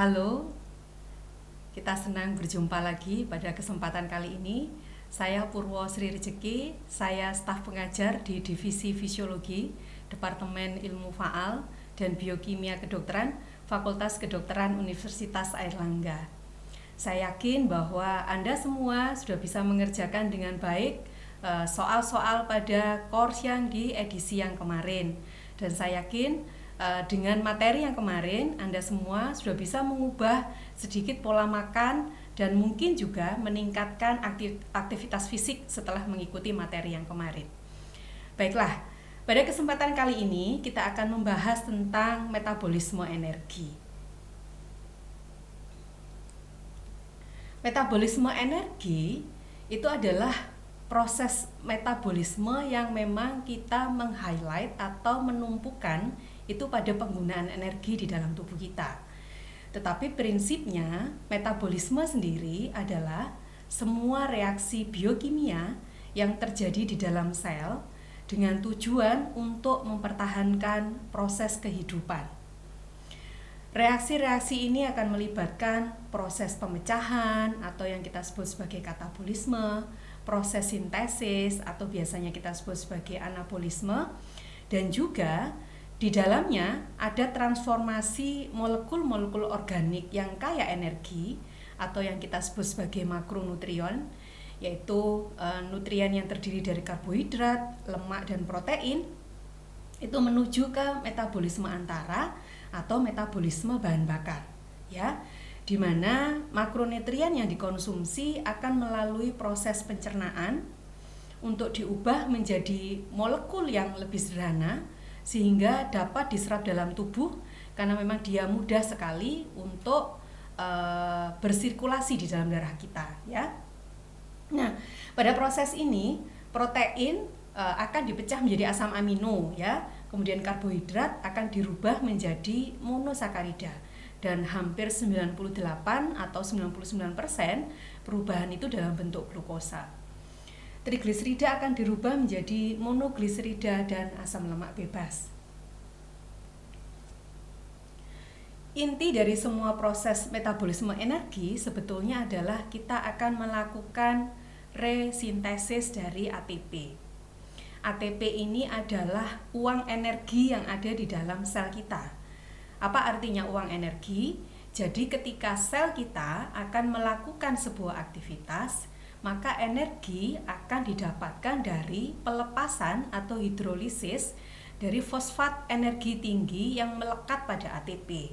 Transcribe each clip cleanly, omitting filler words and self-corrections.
Halo, kita senang berjumpa lagi pada kesempatan kali ini. Saya Purwo Sri Rejeki, saya staf pengajar di Divisi Fisiologi, Departemen Ilmu Faal dan Biokimia Kedokteran, Fakultas Kedokteran Universitas Airlangga. Saya yakin bahwa Anda semua sudah bisa mengerjakan dengan baik soal-soal pada course yang di edisi yang kemarin. Dan saya yakin dengan materi yang kemarin, Anda semua sudah bisa mengubah sedikit pola makan dan mungkin juga meningkatkan aktivitas fisik setelah mengikuti materi yang kemarin. Baiklah, pada kesempatan kali ini kita akan membahas tentang metabolisme energi. Metabolisme energi itu adalah proses metabolisme yang memang kita meng-highlight atau menumpukan itu pada penggunaan energi di dalam tubuh kita. Tetapi prinsipnya metabolisme sendiri adalah semua reaksi biokimia yang terjadi di dalam sel dengan tujuan untuk mempertahankan proses kehidupan. Reaksi-reaksi ini akan melibatkan proses pemecahan atau yang kita sebut sebagai katabolisme, proses sintesis atau biasanya kita sebut sebagai anabolisme, dan juga di dalamnya ada transformasi molekul-molekul organik yang kaya energi atau yang kita sebut sebagai makronutrien, yaitu nutrien yang terdiri dari karbohidrat, lemak, dan protein, itu menuju ke metabolisme antara atau metabolisme bahan bakar, ya, di mana makronutrien yang dikonsumsi akan melalui proses pencernaan untuk diubah menjadi molekul yang lebih sederhana sehingga dapat diserap dalam tubuh karena memang dia mudah sekali untuk bersirkulasi di dalam darah kita, ya. Nah, pada proses ini protein akan dipecah menjadi asam amino, ya. Kemudian karbohidrat akan dirubah menjadi monosakarida dan hampir 98 atau 99% perubahan itu dalam bentuk glukosa. Trigliserida akan dirubah menjadi monogliserida dan asam lemak bebas. Inti dari semua proses metabolisme energi sebetulnya adalah kita akan melakukan resintesis dari ATP. ATP ini adalah uang energi yang ada di dalam sel kita. Apa artinya uang energi? Jadi ketika sel kita akan melakukan sebuah aktivitas, maka energi akan didapatkan dari pelepasan atau hidrolisis dari fosfat energi tinggi yang melekat pada ATP.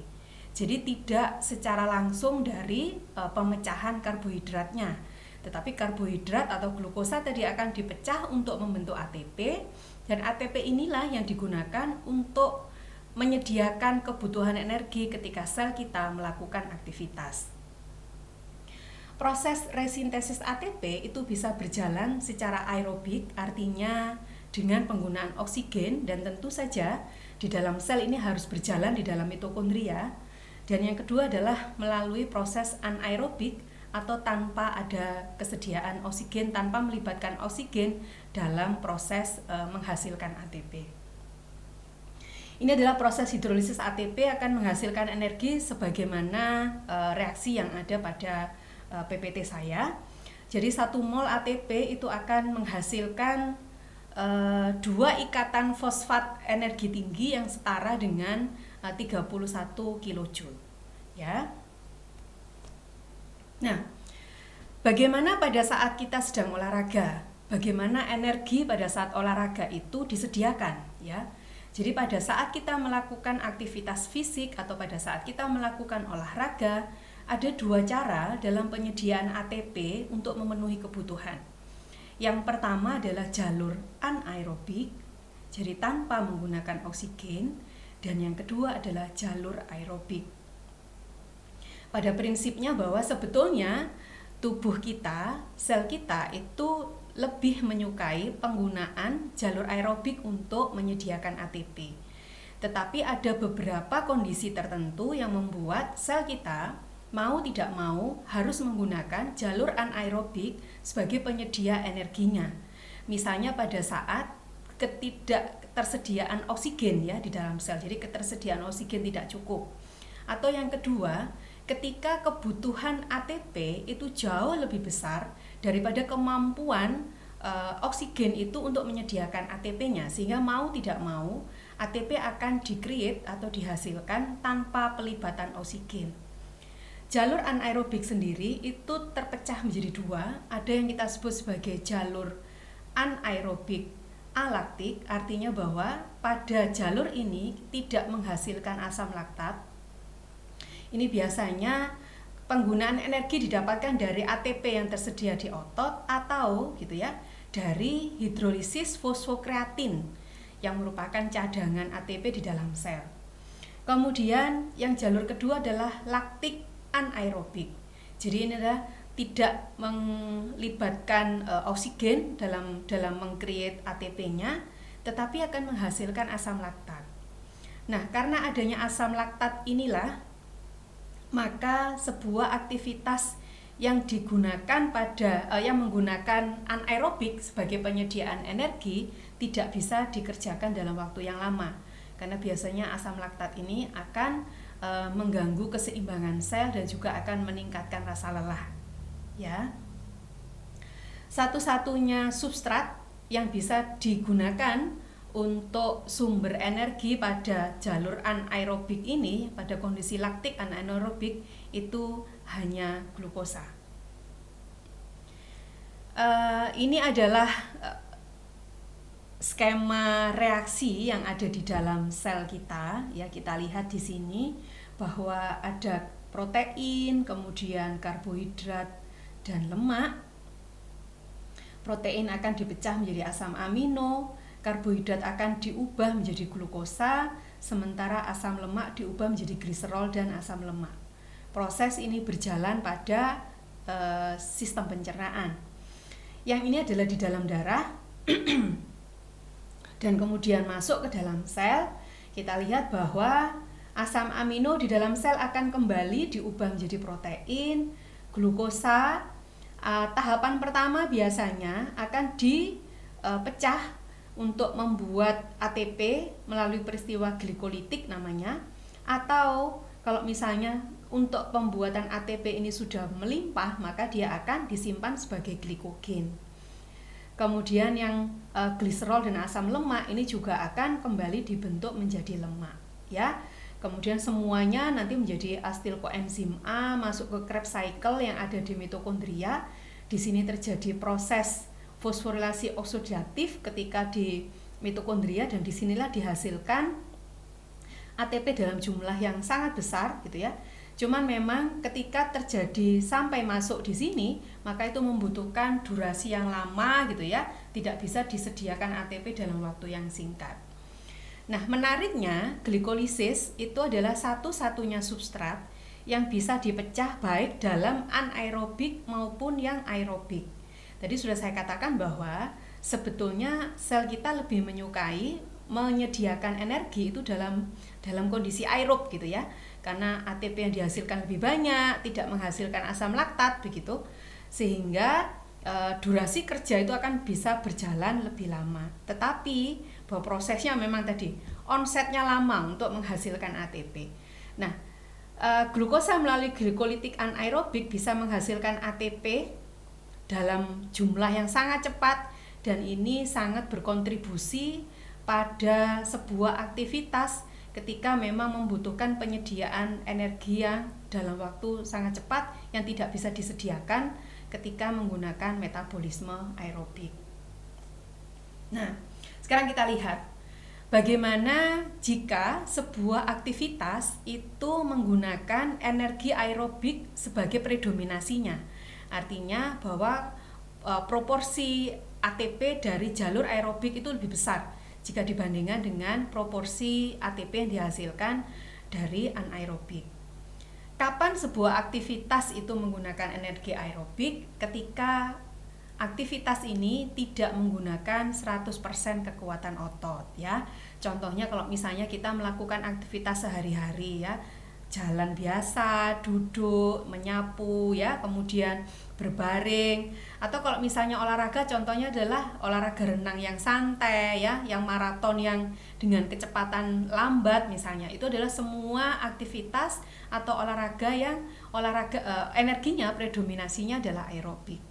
Jadi tidak secara langsung dari pemecahan karbohidratnya, tetapi karbohidrat atau glukosa tadi akan dipecah untuk membentuk ATP, dan ATP inilah yang digunakan untuk menyediakan kebutuhan energi ketika sel kita melakukan aktivitas. Proses resintesis ATP itu bisa berjalan secara aerobik, artinya dengan penggunaan oksigen, dan tentu saja di dalam sel ini harus berjalan di dalam mitokondria. Dan yang kedua adalah melalui proses anaerobik atau tanpa ada kesediaan oksigen, tanpa melibatkan oksigen dalam proses menghasilkan ATP. Ini adalah proses hidrolisis ATP akan menghasilkan energi sebagaimana reaksi yang ada pada PPT saya. Jadi 1 mol ATP itu akan menghasilkan 2 ikatan fosfat energi tinggi yang setara dengan 31 kilojoule, ya. Nah, bagaimana pada saat kita sedang olahraga? Bagaimana energi pada saat olahraga itu disediakan, ya? Jadi pada saat kita melakukan aktivitas fisik atau pada saat kita melakukan olahraga, ada 2 cara dalam penyediaan ATP untuk memenuhi kebutuhan. Yang pertama adalah jalur anaerobik, jadi tanpa menggunakan oksigen, dan yang kedua adalah jalur aerobik. Pada prinsipnya bahwa sebetulnya tubuh kita, sel kita itu lebih menyukai penggunaan jalur aerobik untuk menyediakan ATP. Tetapi ada beberapa kondisi tertentu yang membuat sel kita mau tidak mau harus menggunakan jalur anaerobik sebagai penyedia energinya. Misalnya pada saat ketidaktersediaan oksigen, ya, di dalam sel. Jadi ketersediaan oksigen tidak cukup. Atau yang kedua, ketika kebutuhan ATP itu jauh lebih besar daripada kemampuan oksigen itu untuk menyediakan ATP-nya, sehingga mau tidak mau ATP akan di-create atau dihasilkan tanpa pelibatan oksigen. Jalur anaerobik sendiri itu terpecah menjadi dua. Ada yang kita sebut sebagai jalur anaerobik alaktik, artinya bahwa pada jalur ini tidak menghasilkan asam laktat. Ini biasanya penggunaan energi didapatkan dari ATP yang tersedia di otot atau gitu ya, dari hidrolisis fosfokreatin yang merupakan cadangan ATP di dalam sel. Kemudian yang jalur kedua adalah laktik anaerobik. Jadi ini adalah tidak melibatkan oksigen dalam meng-create ATP-nya, tetapi akan menghasilkan asam laktat. Nah, karena adanya asam laktat inilah, maka sebuah aktivitas yang digunakan yang menggunakan anaerobik sebagai penyediaan energi tidak bisa dikerjakan dalam waktu yang lama, karena biasanya asam laktat ini akan mengganggu keseimbangan sel dan juga akan meningkatkan rasa lelah. Ya, satu-satunya substrat yang bisa digunakan untuk sumber energi pada jalur anaerobik ini, pada kondisi laktik anaerobik, itu hanya glukosa. Ini adalah skema reaksi yang ada di dalam sel kita. Ya, kita lihat di sini bahwa ada protein, kemudian karbohidrat dan lemak. Protein akan dipecah menjadi asam amino, karbohidrat akan diubah menjadi glukosa, sementara asam lemak diubah menjadi gliserol dan asam lemak. Proses ini berjalan pada sistem pencernaan. Yang ini adalah di dalam darah dan kemudian masuk ke dalam sel. Kita lihat bahwa asam amino di dalam sel akan kembali diubah menjadi protein, glukosa. Tahapan pertama biasanya akan dipecah untuk membuat ATP melalui peristiwa glikolitik namanya, atau kalau misalnya untuk pembuatan ATP ini sudah melimpah, maka dia akan disimpan sebagai glikogen. Kemudian yang gliserol dan asam lemak ini juga akan kembali dibentuk menjadi lemak, ya. Kemudian semuanya nanti menjadi asetil koenzim A, masuk ke Krebs cycle yang ada di mitokondria. Di sini terjadi proses fosforilasi oksidatif ketika di mitokondria, dan disinilah dihasilkan ATP dalam jumlah yang sangat besar gitu ya. Cuman memang ketika terjadi sampai masuk di sini, maka itu membutuhkan durasi yang lama gitu ya. Tidak bisa disediakan ATP dalam waktu yang singkat. Nah, menariknya glikolisis itu adalah satu-satunya substrat yang bisa dipecah baik dalam anaerobik maupun yang aerobik. Tadi sudah saya katakan bahwa sebetulnya sel kita lebih menyukai menyediakan energi itu dalam kondisi aerob gitu ya. Karena ATP yang dihasilkan lebih banyak, tidak menghasilkan asam laktat begitu. Sehingga durasi kerja itu akan bisa berjalan lebih lama. Tetapi bahwa prosesnya memang tadi onsetnya lama untuk menghasilkan ATP. Nah, glukosa melalui glikolitik anaerobik bisa menghasilkan ATP dalam jumlah yang sangat cepat, dan ini sangat berkontribusi pada sebuah aktivitas ketika memang membutuhkan penyediaan energi yang dalam waktu sangat cepat yang tidak bisa disediakan ketika menggunakan metabolisme aerobik. Nah, sekarang kita lihat bagaimana jika sebuah aktivitas itu menggunakan energi aerobik sebagai predominasinya. Artinya bahwa proporsi ATP dari jalur aerobik itu lebih besar jika dibandingkan dengan proporsi ATP yang dihasilkan dari anaerobik. Kapan sebuah aktivitas itu menggunakan energi aerobik? Ketika aktivitas ini tidak menggunakan 100% kekuatan otot ya. Contohnya kalau misalnya kita melakukan aktivitas sehari-hari ya, jalan biasa, duduk, menyapu ya, kemudian berbaring, atau kalau misalnya olahraga contohnya adalah olahraga renang yang santai ya, yang maraton yang dengan kecepatan lambat misalnya. Itu adalah semua aktivitas atau olahraga yang energinya predominasinya adalah aerobik.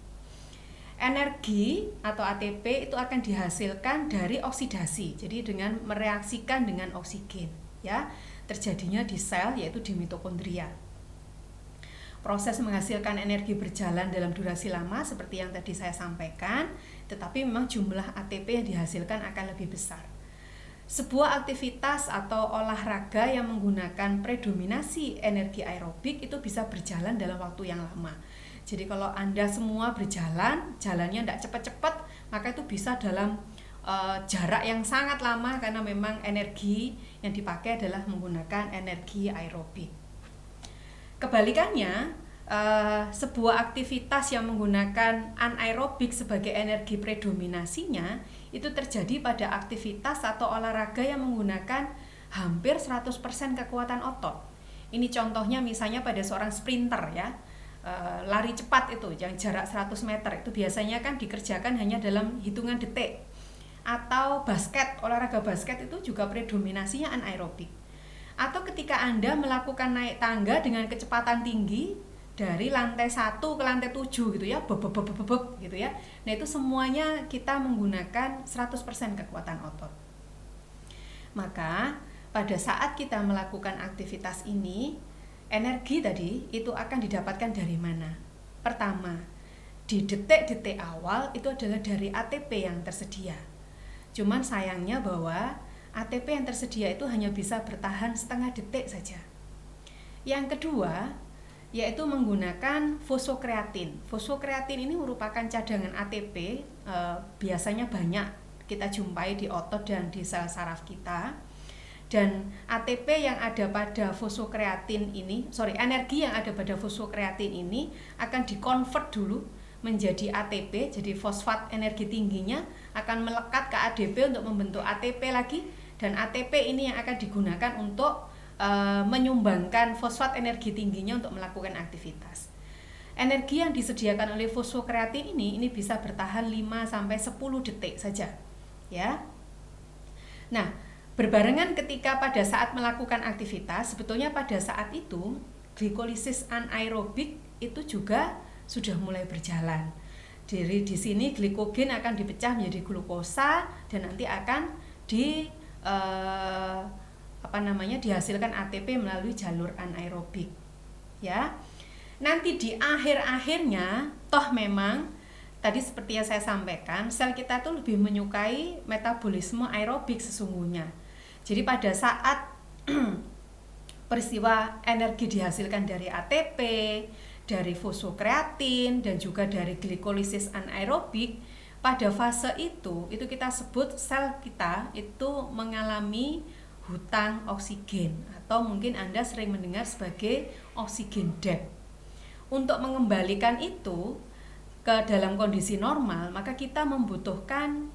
Energi atau ATP itu akan dihasilkan dari oksidasi. Jadi dengan mereaksikan dengan oksigen ya, terjadinya di sel yaitu di mitokondria. Proses menghasilkan energi berjalan dalam durasi lama seperti yang tadi saya sampaikan, tetapi memang jumlah ATP yang dihasilkan akan lebih besar. Sebuah aktivitas atau olahraga yang menggunakan predominasi energi aerobik itu bisa berjalan dalam waktu yang lama. Jadi kalau Anda semua berjalan, jalannya tidak cepat-cepat, maka itu bisa dalam jarak yang sangat lama karena memang energi yang dipakai adalah menggunakan energi aerobik. Kebalikannya, sebuah aktivitas yang menggunakan anaerobik sebagai energi predominasinya itu terjadi pada aktivitas atau olahraga yang menggunakan hampir 100% kekuatan otot. Ini contohnya misalnya pada seorang sprinter ya, lari cepat itu yang jarak 100 meter itu biasanya kan dikerjakan hanya dalam hitungan detik. Atau basket, olahraga basket itu juga predominasinya anaerobik. Atau ketika Anda melakukan naik tangga dengan kecepatan tinggi dari lantai 1 ke lantai 7 gitu ya, gitu ya. Nah, itu semuanya kita menggunakan 100% kekuatan otot. Maka pada saat kita melakukan aktivitas ini, energi tadi itu akan didapatkan dari mana? Pertama, di detik-detik awal itu adalah dari ATP yang tersedia. Cuman sayangnya bahwa ATP yang tersedia itu hanya bisa bertahan setengah detik saja. Yang kedua, yaitu menggunakan fosfokreatin. Fosfokreatin ini merupakan cadangan ATP, biasanya banyak kita jumpai di otot dan di sel saraf kita. Dan ATP yang ada pada fosfokreatin ini, energi yang ada pada fosfokreatin ini akan dikonvert dulu menjadi ATP, jadi fosfat energi tingginya akan melekat ke ADP untuk membentuk ATP lagi, dan ATP ini yang akan digunakan untuk menyumbangkan fosfat energi tingginya untuk melakukan aktivitas. Energi yang disediakan oleh fosfokreatin ini bisa bertahan 5-10 detik saja ya. Nah, berbarengan ketika pada saat melakukan aktivitas, sebetulnya pada saat itu glikolisis anaerobik itu juga sudah mulai berjalan. Di sini glikogen akan dipecah menjadi glukosa dan nanti akan dihasilkan ATP melalui jalur anaerobik. Ya. Nanti di akhir-akhirnya toh memang tadi seperti yang saya sampaikan, sel kita tuh lebih menyukai metabolisme aerobik sesungguhnya. Jadi pada saat peristiwa energi dihasilkan dari ATP, dari fosfokreatin dan juga dari glikolisis anaerobik, pada fase itu kita sebut sel kita itu mengalami hutang oksigen atau mungkin Anda sering mendengar sebagai oksigen debt. Untuk mengembalikan itu ke dalam kondisi normal, maka kita membutuhkan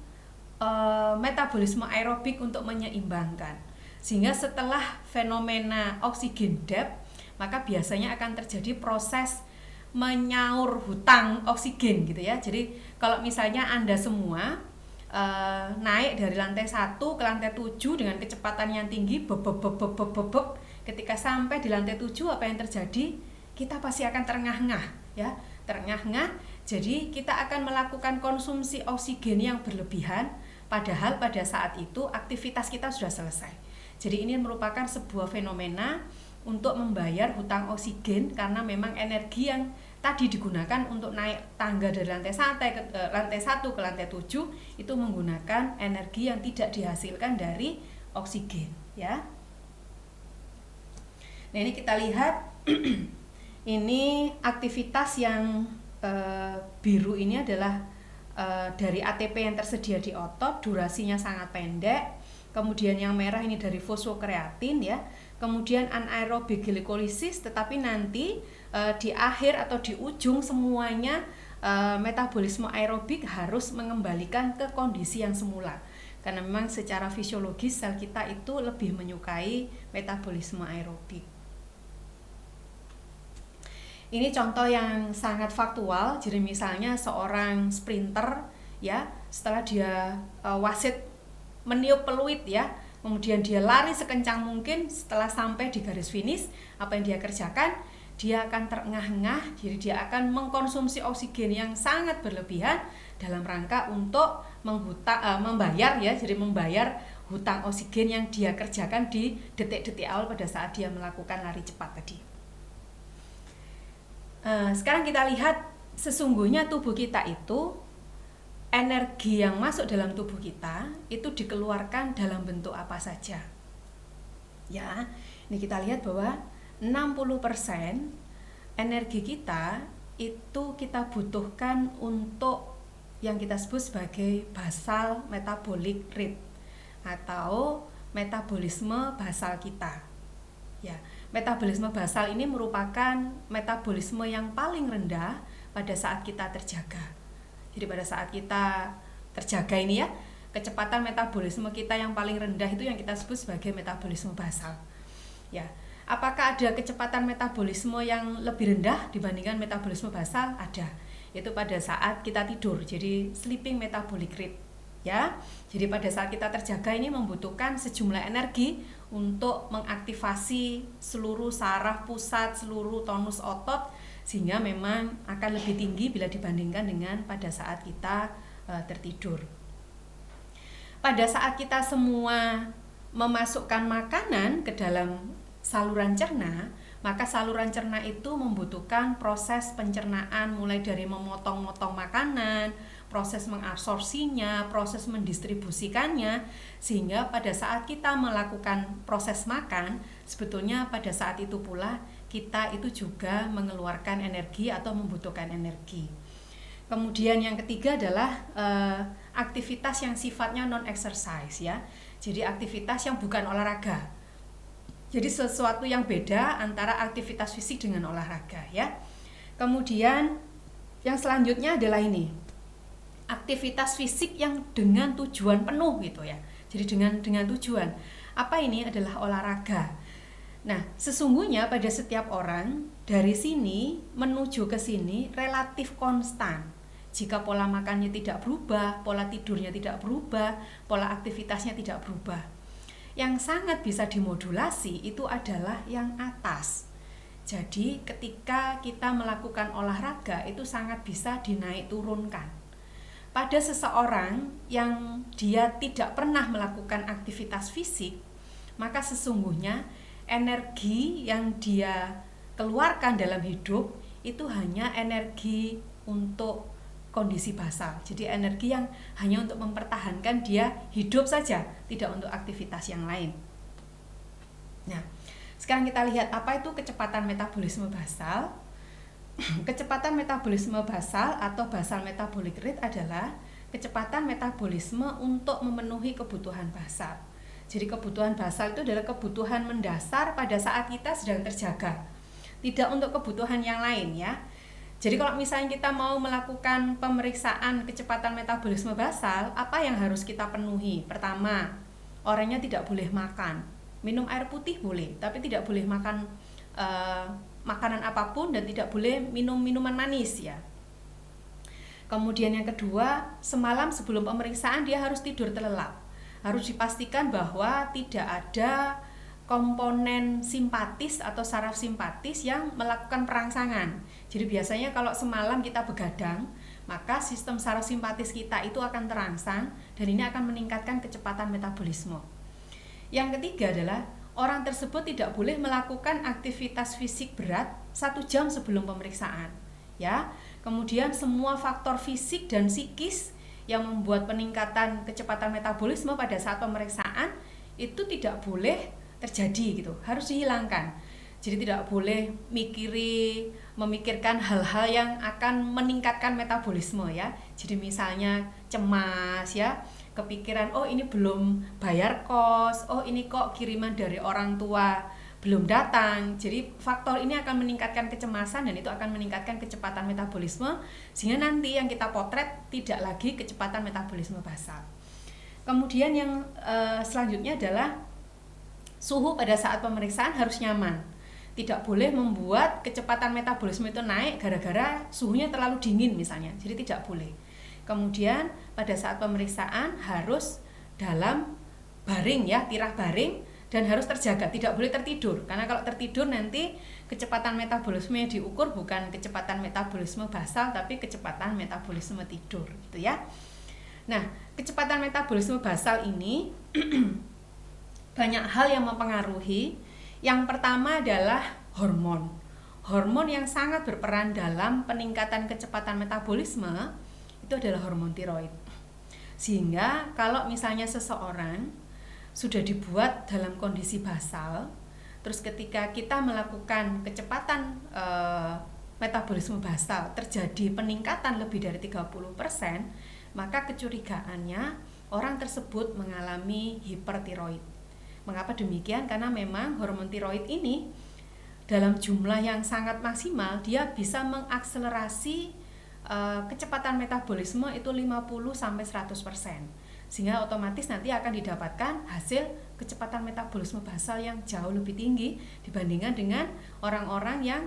metabolisme aerobik untuk menyeimbangkan. Sehingga setelah fenomena oksigen debt, maka biasanya akan terjadi proses menyaur hutang oksigen gitu ya. Jadi kalau misalnya Anda semua naik dari lantai 1 ke lantai 7 dengan kecepatan yang tinggi, ketika sampai di lantai 7 apa yang terjadi? Kita pasti akan terengah-engah ya, terengah-engah. Jadi kita akan melakukan konsumsi oksigen yang berlebihan, padahal pada saat itu aktivitas kita sudah selesai. Jadi ini merupakan sebuah fenomena untuk membayar hutang oksigen karena memang energi yang tadi digunakan untuk naik tangga dari lantai 1 ke lantai 7 itu menggunakan energi yang tidak dihasilkan dari oksigen ya. Nah, ini kita lihat ini aktivitas yang biru ini adalah dari ATP yang tersedia di otot, durasinya sangat pendek. Kemudian yang merah ini dari fosfokreatin ya. Kemudian anaerobik glikolisis, tetapi nanti di akhir atau di ujung semuanya metabolisme aerobik harus mengembalikan ke kondisi yang semula. Karena memang secara fisiologis sel kita itu lebih menyukai metabolisme aerobik. Ini contoh yang sangat faktual. Jadi misalnya seorang sprinter ya, setelah dia wasit meniup peluit ya, kemudian dia lari sekencang mungkin, setelah sampai di garis finish, apa yang dia kerjakan? Dia akan terengah-engah, jadi dia akan mengkonsumsi oksigen yang sangat berlebihan dalam rangka untuk membayar ya, jadi membayar hutang oksigen yang dia kerjakan di detik-detik awal pada saat dia melakukan lari cepat tadi. Sekarang kita lihat sesungguhnya tubuh kita itu, energi yang masuk dalam tubuh kita itu dikeluarkan dalam bentuk apa saja. Ya, ini kita lihat bahwa 60% energi kita itu kita butuhkan untuk yang kita sebut sebagai basal metabolic rate atau metabolisme basal kita. Ya, metabolisme basal ini merupakan metabolisme yang paling rendah pada saat kita terjaga. Jadi pada saat kita terjaga ini ya, kecepatan metabolisme kita yang paling rendah itu yang kita sebut sebagai metabolisme basal. Ya, apakah ada kecepatan metabolisme yang lebih rendah dibandingkan metabolisme basal? Ada. Itu pada saat kita tidur. Jadi sleeping metabolic rate. Ya, jadi pada saat kita terjaga ini membutuhkan sejumlah energi untuk mengaktifasi seluruh saraf pusat, seluruh tonus otot, sehingga memang akan lebih tinggi bila dibandingkan dengan pada saat kita tertidur. Pada saat kita semua memasukkan makanan ke dalam saluran cerna, maka saluran cerna itu membutuhkan proses pencernaan mulai dari memotong-motong makanan, proses mengabsorpsinya, proses mendistribusikannya, sehingga pada saat kita melakukan proses makan, sebetulnya pada saat itu pula kita itu juga mengeluarkan energi atau membutuhkan energi. Kemudian yang ketiga adalah aktivitas yang sifatnya non-exercise ya. Jadi aktivitas yang bukan olahraga. Jadi sesuatu yang beda antara aktivitas fisik dengan olahraga ya. Kemudian yang selanjutnya adalah ini, aktivitas fisik yang dengan tujuan penuh gitu ya. Jadi dengan tujuan. Apa ini? Adalah olahraga. Nah, sesungguhnya pada setiap orang dari sini menuju ke sini relatif konstan. Jika pola makannya tidak berubah, pola tidurnya tidak berubah, pola aktivitasnya tidak berubah. Yang sangat bisa dimodulasi itu adalah yang atas. Jadi ketika kita melakukan olahraga itu sangat bisa dinaik turunkan. Pada seseorang yang dia tidak pernah melakukan aktivitas fisik, maka sesungguhnya energi yang dia keluarkan dalam hidup itu hanya energi untuk kondisi basal. Jadi energi yang hanya untuk mempertahankan dia hidup saja, tidak untuk aktivitas yang lain. Nah, sekarang kita lihat apa itu kecepatan metabolisme basal. Kecepatan metabolisme basal atau basal metabolic rate adalah kecepatan metabolisme untuk memenuhi kebutuhan basal. Jadi kebutuhan basal itu adalah kebutuhan mendasar pada saat kita sedang terjaga, tidak untuk kebutuhan yang lain ya. Jadi kalau misalnya kita mau melakukan pemeriksaan kecepatan metabolisme basal, apa yang harus kita penuhi? Pertama, orangnya tidak boleh makan. Minum air putih boleh, tapi tidak boleh makan makanan apapun dan tidak boleh minum minuman manis ya. Kemudian yang kedua, semalam sebelum pemeriksaan dia harus tidur terlelap. Harus dipastikan bahwa tidak ada komponen simpatis atau saraf simpatis yang melakukan perangsangan. Jadi biasanya kalau semalam kita begadang, maka sistem saraf simpatis kita itu akan terangsang dan ini akan meningkatkan kecepatan metabolisme. Yang ketiga adalah orang tersebut tidak boleh melakukan aktivitas fisik berat 1 jam sebelum pemeriksaan. Ya. Kemudian semua faktor fisik dan psikis yang membuat peningkatan kecepatan metabolisme pada saat pemeriksaan itu tidak boleh terjadi gitu, harus dihilangkan. Jadi tidak boleh memikirkan hal-hal yang akan meningkatkan metabolisme ya. Jadi misalnya cemas ya, kepikiran oh ini belum bayar kos, oh ini kok kiriman dari orang tua belum datang. Jadi faktor ini akan meningkatkan kecemasan dan itu akan meningkatkan kecepatan metabolisme sehingga nanti yang kita potret tidak lagi kecepatan metabolisme basal. Kemudian yang selanjutnya adalah suhu pada saat pemeriksaan harus nyaman. Tidak boleh membuat kecepatan metabolisme itu naik gara-gara suhunya terlalu dingin misalnya. Jadi tidak boleh. Kemudian pada saat pemeriksaan harus dalam baring ya, tirah baring, dan harus terjaga, tidak boleh tertidur. Karena kalau tertidur nanti kecepatan metabolisme yang diukur bukan kecepatan metabolisme basal, tapi kecepatan metabolisme tidur gitu ya. Nah, kecepatan metabolisme basal ini banyak hal yang mempengaruhi. Yang pertama adalah hormon. Hormon yang sangat berperan dalam peningkatan kecepatan metabolisme itu adalah hormon tiroid. Sehingga kalau misalnya seseorang sudah dibuat dalam kondisi basal, terus ketika kita melakukan kecepatan metabolisme basal terjadi peningkatan lebih dari 30%, maka kecurigaannya orang tersebut mengalami hipertiroid. Mengapa demikian? Karena memang hormon tiroid ini dalam jumlah yang sangat maksimal dia bisa mengakselerasi kecepatan metabolisme itu 50-100%. Sehingga otomatis nanti akan didapatkan hasil kecepatan metabolisme basal yang jauh lebih tinggi dibandingkan dengan orang-orang yang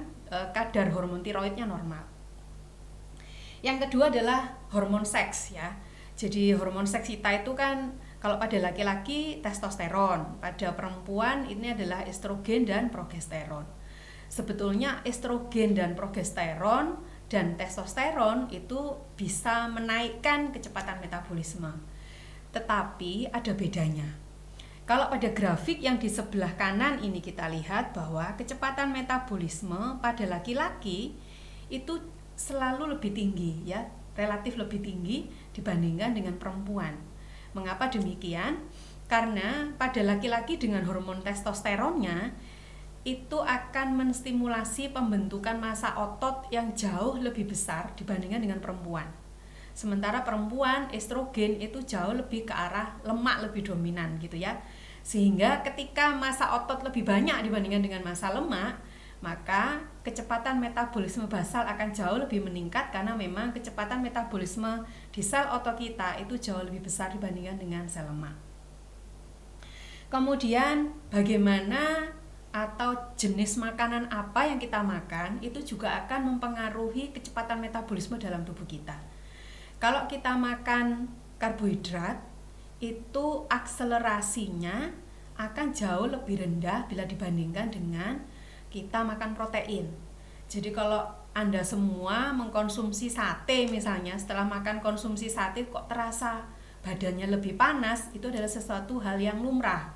kadar hormon tiroidnya normal. Yang kedua adalah hormon seks ya. Jadi hormon seks kita itu kan kalau pada laki-laki testosteron, pada perempuan ini adalah estrogen dan progesteron. Sebetulnya estrogen dan progesteron dan testosteron itu bisa menaikkan kecepatan metabolisme. Tetapi ada bedanya. Kalau pada grafik yang di sebelah kanan ini kita lihat bahwa kecepatan metabolisme pada laki-laki itu selalu lebih tinggi ya, relatif lebih tinggi dibandingkan dengan perempuan. Mengapa demikian? Karena pada laki-laki dengan hormon testosteronnya itu akan menstimulasi pembentukan massa otot yang jauh lebih besar dibandingkan dengan perempuan. Sementara perempuan estrogen itu jauh lebih ke arah lemak lebih dominan gitu ya. Sehingga ketika massa otot lebih banyak dibandingkan dengan massa lemak, maka kecepatan metabolisme basal akan jauh lebih meningkat karena memang kecepatan metabolisme di sel otot kita itu jauh lebih besar dibandingkan dengan sel lemak. Kemudian bagaimana atau jenis makanan apa yang kita makan itu juga akan mempengaruhi kecepatan metabolisme dalam tubuh kita. Kalau kita makan karbohidrat itu akselerasinya akan jauh lebih rendah bila dibandingkan dengan kita makan protein. Jadi kalau Anda semua mengkonsumsi sate misalnya, setelah makan konsumsi sate kok terasa badannya lebih panas, itu adalah sesuatu hal yang lumrah.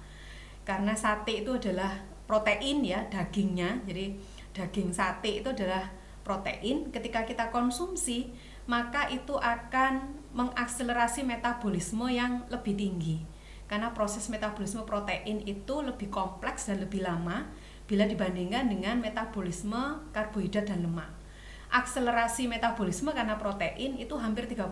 Karena sate itu adalah protein ya, dagingnya. Jadi daging sate itu adalah protein. Ketika kita konsumsi, maka itu akan mengakselerasi metabolisme yang lebih tinggi. Karena proses metabolisme protein itu lebih kompleks dan lebih lama bila dibandingkan dengan metabolisme karbohidrat dan lemak. Akselerasi metabolisme karena protein itu hampir 30%.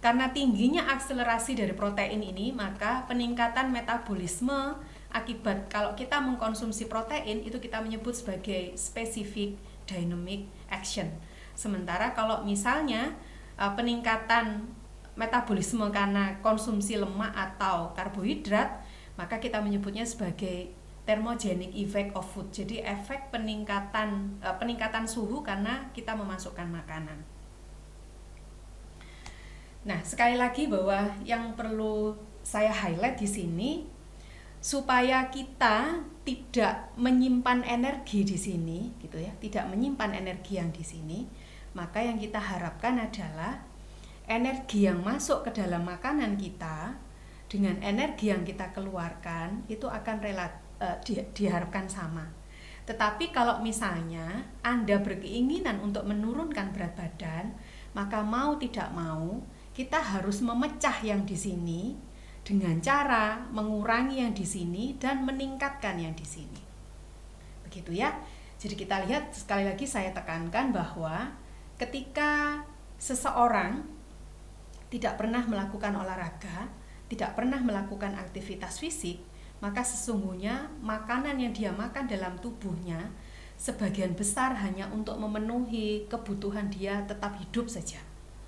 Karena tingginya akselerasi dari protein ini, maka peningkatan metabolisme akibat kalau kita mengkonsumsi protein itu kita menyebut sebagai specific dynamic action. Sementara kalau misalnya peningkatan metabolisme karena konsumsi lemak atau karbohidrat, maka kita menyebutnya sebagai thermogenic effect of food. Jadi efek peningkatan suhu karena kita memasukkan makanan. Nah, sekali lagi bahwa yang perlu saya highlight di sini supaya kita tidak menyimpan energi di sini gitu ya, tidak menyimpan energi yang di sini, maka yang kita harapkan adalah energi yang masuk ke dalam makanan kita dengan energi yang kita keluarkan itu akan diharapkan sama. Tetapi kalau misalnya Anda berkeinginan untuk menurunkan berat badan, maka mau tidak mau kita harus memecah yang di sini dengan cara mengurangi yang di sini dan meningkatkan yang di sini. Begitu ya. Jadi kita lihat sekali lagi saya tekankan bahwa ketika seseorang tidak pernah melakukan olahraga, tidak pernah melakukan aktivitas fisik, maka sesungguhnya makanan yang dia makan dalam tubuhnya sebagian besar hanya untuk memenuhi kebutuhan dia tetap hidup saja.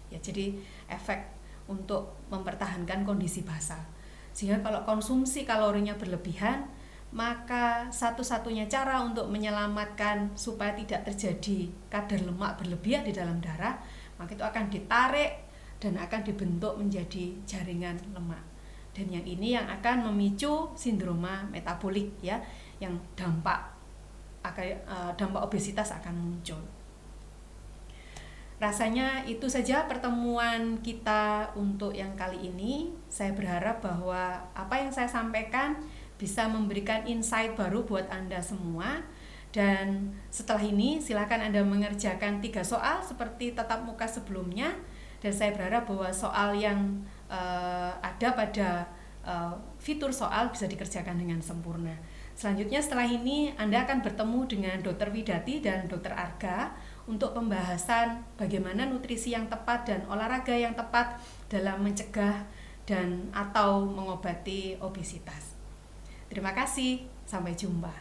Ya, jadi efek untuk mempertahankan kondisi basal. Sehingga kalau konsumsi kalorinya berlebihan, maka satu-satunya cara untuk menyelamatkan supaya tidak terjadi kadar lemak berlebihan di dalam darah, maka itu akan ditarik dan akan dibentuk menjadi jaringan lemak. Dan yang ini yang akan memicu sindroma metabolik ya, yang dampak obesitas akan muncul. Rasanya itu saja pertemuan kita untuk yang kali ini. Saya berharap bahwa apa yang saya sampaikan bisa memberikan insight baru buat Anda semua. Dan setelah ini silakan Anda mengerjakan 3 soal seperti tatap muka sebelumnya. Dan saya berharap bahwa soal yang ada pada fitur soal bisa dikerjakan dengan sempurna. Selanjutnya setelah ini Anda akan bertemu dengan Dr. Widati dan Dr. Arga untuk pembahasan bagaimana nutrisi yang tepat dan olahraga yang tepat dalam mencegah dan atau mengobati obesitas. Terima kasih, sampai jumpa.